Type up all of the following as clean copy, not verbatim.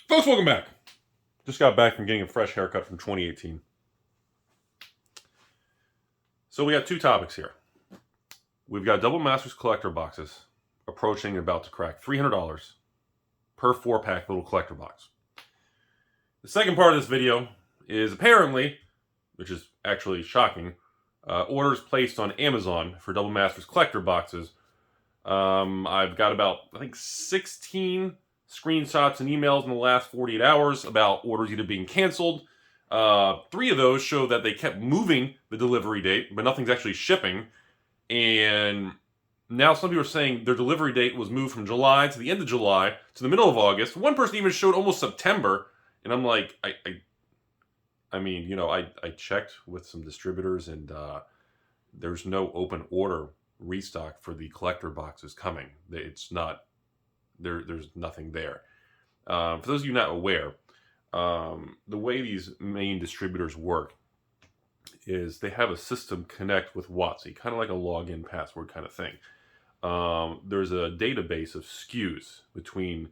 Folks, welcome back. Just got back from getting a fresh haircut from 2018. So we got two topics here. We've got Double Masters collector boxes approaching and about to crack $300 per 4-pack little collector box. The second part of this video is apparently, which is actually shocking, orders placed on Amazon for Double Masters collector boxes. I've got about, I think, 16 screenshots and emails in the last 48 hours about orders either being canceled. 3 of those show that they kept moving the delivery date, but nothing's actually shipping. And now some people are saying their delivery date was moved from July to the end of July to the middle of August. One person even showed almost September. And I'm like, I mean, you know, I checked with some distributors and there's no open order restock for the collector boxes coming. It's not, there's nothing there. For those of you not aware, the way these main distributors work is they have a system connect with WotC, kind of like a login password kind of thing. There's a database of SKUs between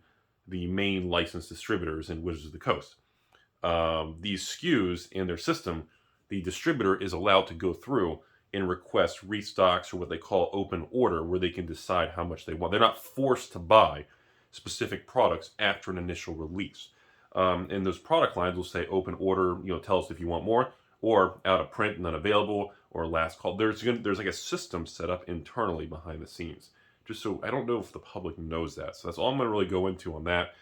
the main licensed distributors and Wizards of the Coast. These SKUs in their system, the distributor is allowed to go through and request restocks or what they call open order, where they can decide how much they want. They're not forced to buy specific products after an initial release. And those product lines will say open order, you know, tell us if you want more, or out of print and unavailable, or last call. There's like a system set up internally behind the scenes. Just so, I don't know if the public knows that. So that's all I'm going to really go into on that.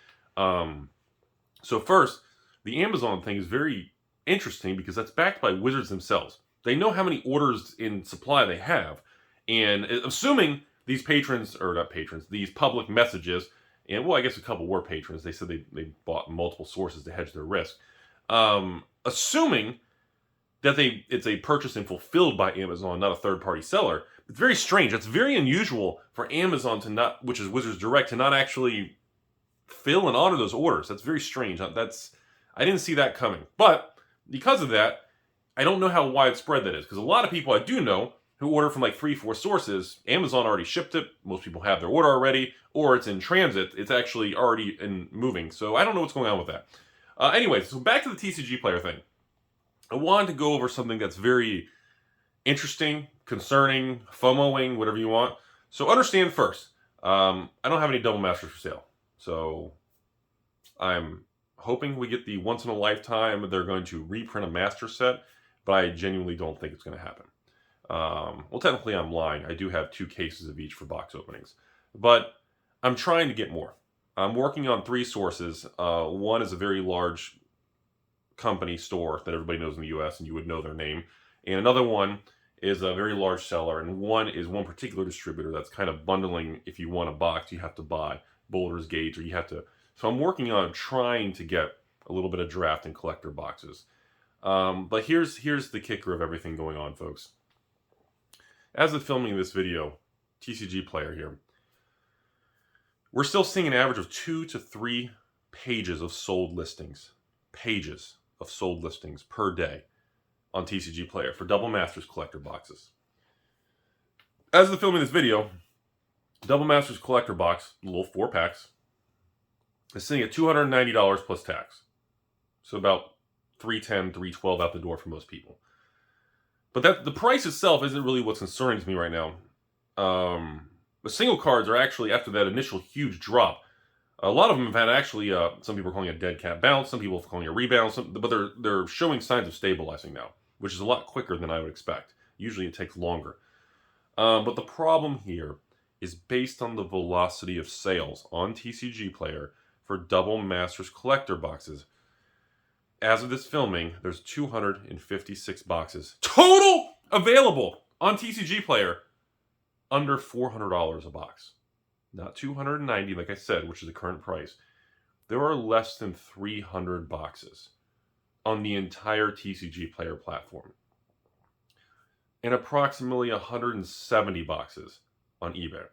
So first, the Amazon thing is very interesting because that's backed by Wizards themselves. They know how many orders in supply they have. And assuming these patrons, or not patrons, these public messages, and well, I guess a couple were patrons. They said they bought multiple sources to hedge their risk. Assuming that it's a purchase and fulfilled by Amazon, not a third-party seller, it's very strange. It's very unusual for Amazon to not, which is Wizards Direct, to not actually fill and honor those orders. That's very strange. I didn't see that coming. But because of that, I don't know how widespread that is, because a lot of people I do know who order from like 3-4 sources, Amazon already shipped it, most people have their order already, or it's in transit, it's actually already moving. So I don't know what's going on with that. Anyway, so back to the TCG player thing. I wanted to go over something that's very interesting, concerning, FOMOing, whatever you want. So understand first, I don't have any Double Masters for sale. So I'm hoping we get the once in a lifetime, they're going to reprint a master set, but I genuinely don't think it's going to happen. Well, technically I'm lying. I do have 2 cases of each for box openings, but I'm trying to get more. I'm working on 3 sources. One is a very large company store that everybody knows in the US and you would know their name. And another one is a very large seller. And one is one particular distributor that's kind of bundling. If you want a box, you have to buy Boulder's Gate, or you have to. So I'm working on trying to get a little bit of draft and collector boxes. But here's the kicker of everything going on, folks. As of filming this video, TCG player here, we're still seeing an average of 2 to 3 pages of sold listings. Pages of sold listings per day on TCG player for Double Masters collector boxes. As of filming this video, Double Masters collector box, little 4 packs, is sitting at $290 plus tax. So about $310, $312 out the door for most people. But the price itself isn't really what's concerning to me right now. The single cards are actually, after that initial huge drop, a lot of them have had actually, some people are calling it a dead cat bounce, some people are calling it a rebound, but they're showing signs of stabilizing now, which is a lot quicker than I would expect. Usually it takes longer. But the problem here is based on the velocity of sales on TCG player for Double Masters collector boxes. As of this filming, there's 256 boxes total available on TCG player under $400 a box. Not $290, like I said, which is the current price. There are less than 300 boxes on the entire TCG player platform. And approximately 170 boxes on eBay.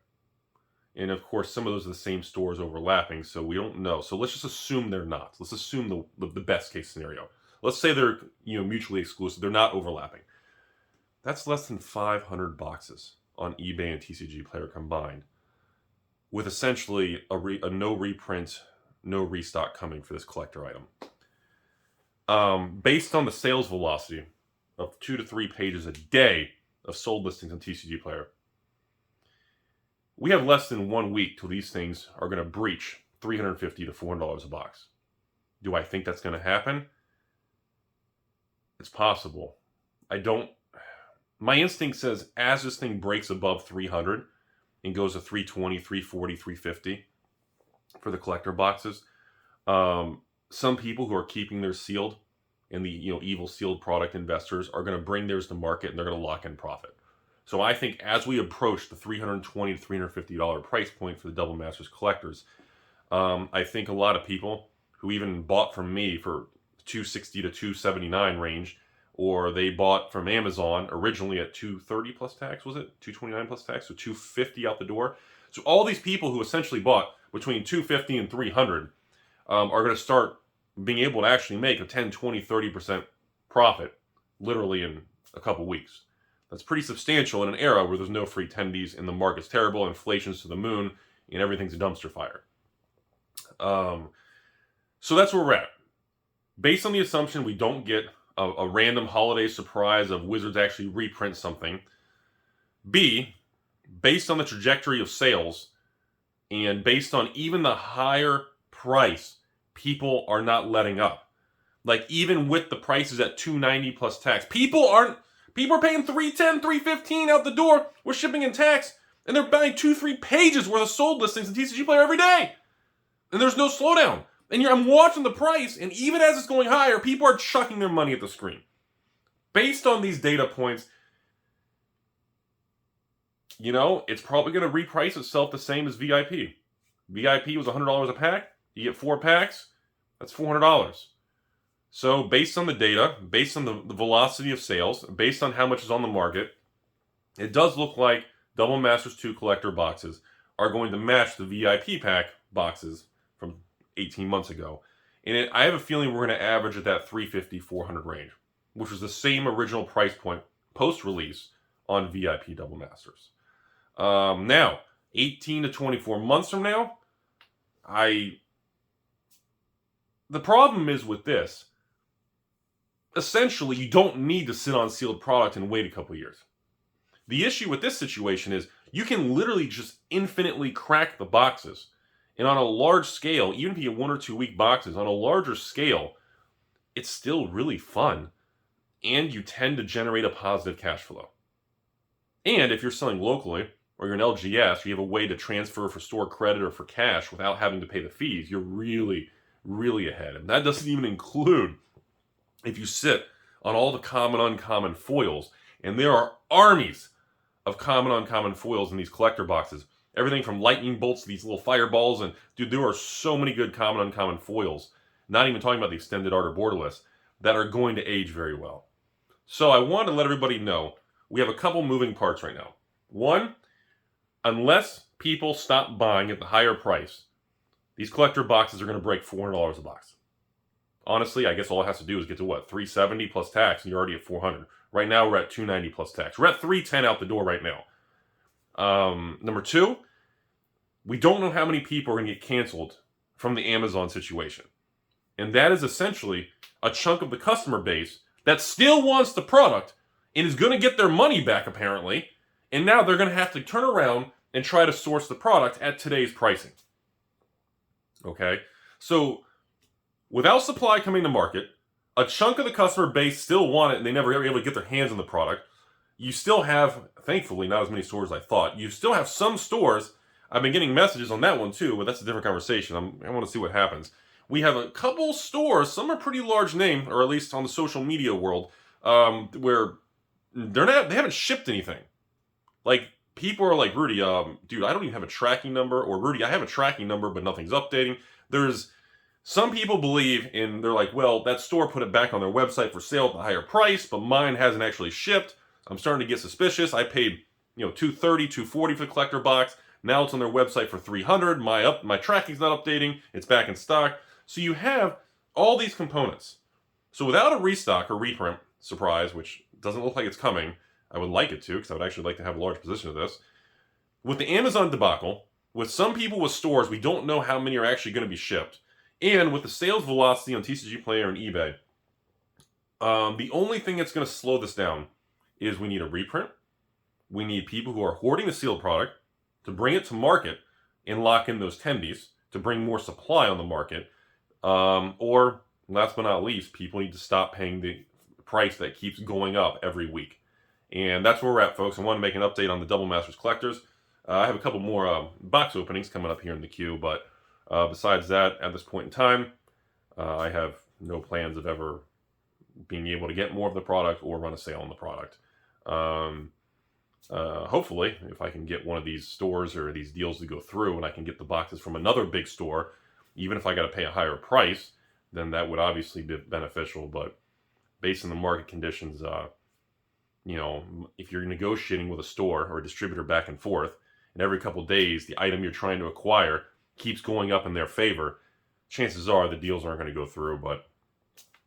And of course, some of those are the same stores overlapping, so we don't know. So let's just assume they're not. Let's assume the best case scenario. Let's say they're mutually exclusive. They're not overlapping. That's less than 500 boxes on eBay and TCG player combined, with essentially a no reprint no restock coming for this collector item. Based on the sales velocity of 2 to 3 pages a day of sold listings on TCG Player, we have less than 1 week till these things are going to breach $350 to $400 a box. Do I think that's going to happen? It's possible. My instinct says as this thing breaks above 300 and goes to 320, 340, 350 for the collector boxes, some people who are keeping theirs sealed and the evil sealed product investors are going to bring theirs to market and they're going to lock in profit. So I think as we approach the $320 to $350 price point for the Double Masters collectors, I think a lot of people who even bought from me for $260 to $279 range, or they bought from Amazon originally at $230 plus tax, was it? $229 plus tax, so $250 out the door. So all these people who essentially bought between $250 and $300 are going to start being able to actually make a 10, 20, 30% profit literally in a couple weeks. That's pretty substantial in an era where there's no free tendies and the market's terrible, inflation's to the moon, and everything's a dumpster fire. So that's where we're at. Based on the assumption we don't get a random holiday surprise of Wizards actually reprint something. B, based on the trajectory of sales and based on even the higher price, people are not letting up. Like even with the prices at $290 plus tax, people are paying $310, $315 out the door with shipping and tax, and they're buying 2-3 pages worth of sold listings in TCG Player every day. And there's no slowdown. And I'm watching the price, and even as it's going higher, people are chucking their money at the screen. Based on these data points, it's probably going to reprice itself the same as VIP. VIP was $100 a pack. You get 4 packs, that's $400. So based on the data, based on the velocity of sales, based on how much is on the market, it does look like Double Masters 2 collector boxes are going to match the VIP pack boxes from 18 months ago. And I have a feeling we're going to average at that $350-$400 range, which was the same original price point post-release on VIP Double Masters. Now, 18 to 24 months from now, the problem is with this, essentially you don't need to sit on sealed product and wait a couple years. The issue with this situation is you can literally just infinitely crack the boxes. And on a large scale, even if you get 1 or 2 week boxes, on a larger scale, it's still really fun. And you tend to generate a positive cash flow. And if you're selling locally, or you're an LGS, or you have a way to transfer for store credit or for cash without having to pay the fees, you're really, really ahead. And that doesn't even include if you sit on all the common, uncommon foils. And there are armies of common, uncommon foils in these collector boxes. Everything from lightning bolts to these little fireballs. And dude, there are so many good common, uncommon foils, not even talking about the extended art or borderless, that are going to age very well. So I want to let everybody know we have a couple moving parts right now. One, unless people stop buying at the higher price, these collector boxes are going to break $400 a box. Honestly, I guess all it has to do is get to what? $370 plus tax, and you're already at $400. Right now, we're at $290 plus tax. We're at $310 out the door right now. Number two, we don't know how many people are going to get canceled from the Amazon situation. And that is essentially a chunk of the customer base that still wants the product and is going to get their money back, apparently. And now they're going to have to turn around and try to source the product at today's pricing. Okay? So, without supply coming to market, a chunk of the customer base still want it and they never were able to get their hands on the product. You still have, thankfully, not as many stores as I thought. You still have some stores. I've been getting messages on that one too, but that's a different conversation. I want to see what happens. We have a couple stores, some are pretty large name, or at least on the social media world, where they haven't shipped anything. Like, people are like, Rudy, dude, I don't even have a tracking number, or Rudy, I have a tracking number, but nothing's updating. There's some people believe in, they're like, well, that store put it back on their website for sale at a higher price, but mine hasn't actually shipped. I'm starting to get suspicious. I paid, $230, $240 for the collector box. Now it's on their website for $300. My tracking's not updating. It's back in stock. So you have all these components. So without a restock or reprint surprise, which doesn't look like it's coming, I would like it to, because I would actually like to have a large position of this. With the Amazon debacle, with some people with stores, we don't know how many are actually going to be shipped. And with the sales velocity on TCG Player and eBay, the only thing that's going to slow this down is we need a reprint. We need people who are hoarding the sealed product to bring it to market and lock in those tendies to bring more supply on the market. Or, last but not least, people need to stop paying the price that keeps going up every week. And that's where we're at, folks. I want to make an update on the Double Masters collectors. I have a couple more box openings coming up here in the queue, but besides that, at this point in time, I have no plans of ever being able to get more of the product or run a sale on the product. Hopefully, if I can get one of these stores or these deals to go through and I can get the boxes from another big store, even if I got to pay a higher price, then that would obviously be beneficial. But based on the market conditions, you know, if you're negotiating with a store or a distributor back and forth, and every couple days the item you're trying to acquire keeps going up in their favor, chances are the deals aren't going to go through. But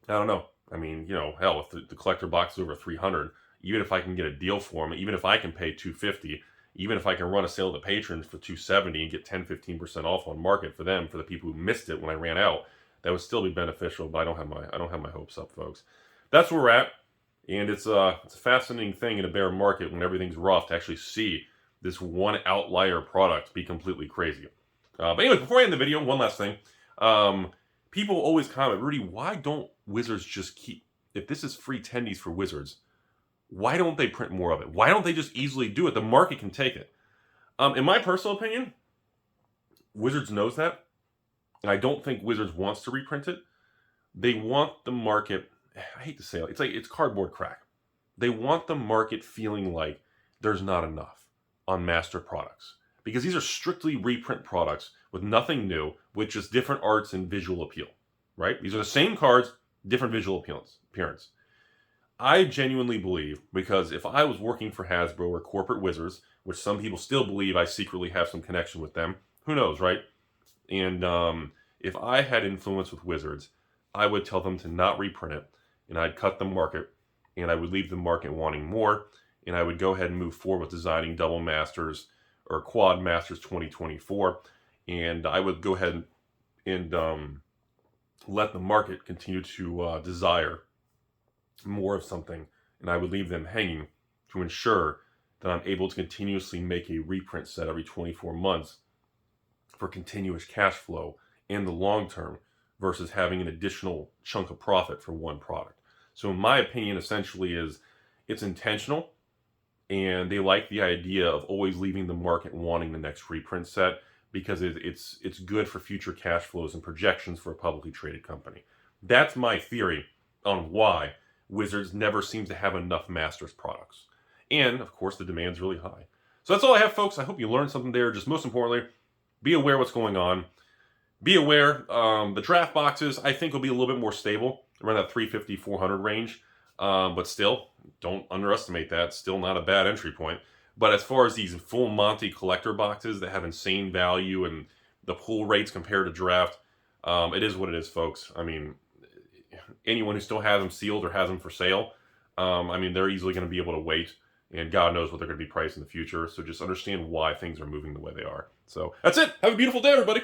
I don't know. I mean, you know, hell, if the collector box is over 300, even if I can get a deal for them, even if I can pay 250, even if I can run a sale to patrons for 270 and get 10-15% off on market for them, for the people who missed it when I ran out, that would still be beneficial. But I don't have my hopes up, folks. That's where we're at, and it's a fascinating thing in a bear market when everything's rough to actually see this one outlier product be completely crazy. But anyway, before I end the video, one last thing. People always comment, Rudy, why don't Wizards just keep, if this is free tendies for Wizards, why don't they print more of it? Why don't they just easily do it? The market can take it. In my personal opinion, Wizards knows that, and I don't think Wizards wants to reprint it. They want the market, I hate to say it, it's cardboard crack. They want the market feeling like there's not enough on master products, because these are strictly reprint products with nothing new, with just different arts and visual appeal, right? These are the same cards, different visual appearance. I genuinely believe, because if I was working for Hasbro or corporate Wizards, which some people still believe I secretly have some connection with them, who knows, right? And if I had influence with Wizards, I would tell them to not reprint it, and I'd cut the market, and I would leave the market wanting more, and I would go ahead and move forward with designing Double Masters or Quad Masters 2024, and I would go ahead and let the market continue to desire more of something, and I would leave them hanging to ensure that I'm able to continuously make a reprint set every 24 months for continuous cash flow in the long term versus having an additional chunk of profit for one product. So in my opinion, essentially is it's intentional, and they like the idea of always leaving the market wanting the next reprint set because it's good for future cash flows and projections for a publicly traded company. That's my theory on why Wizards never seems to have enough Masters products. And, of course, the demand's really high. So that's all I have, folks. I hope you learned something there. Just most importantly, be aware what's going on. Be aware, the draft boxes, I think, will be a little bit more stable, around that 350, 400 range. But still, don't underestimate that. Still not a bad entry point. But as far as these full Monty collector boxes that have insane value and the pull rates compared to draft, it is what it is, folks. I mean, anyone who still has them sealed or has them for sale, I mean, they're easily going to be able to wait, and God knows what they're going to be priced in the future. So just understand why things are moving the way they are. So that's it. Have a beautiful day, everybody.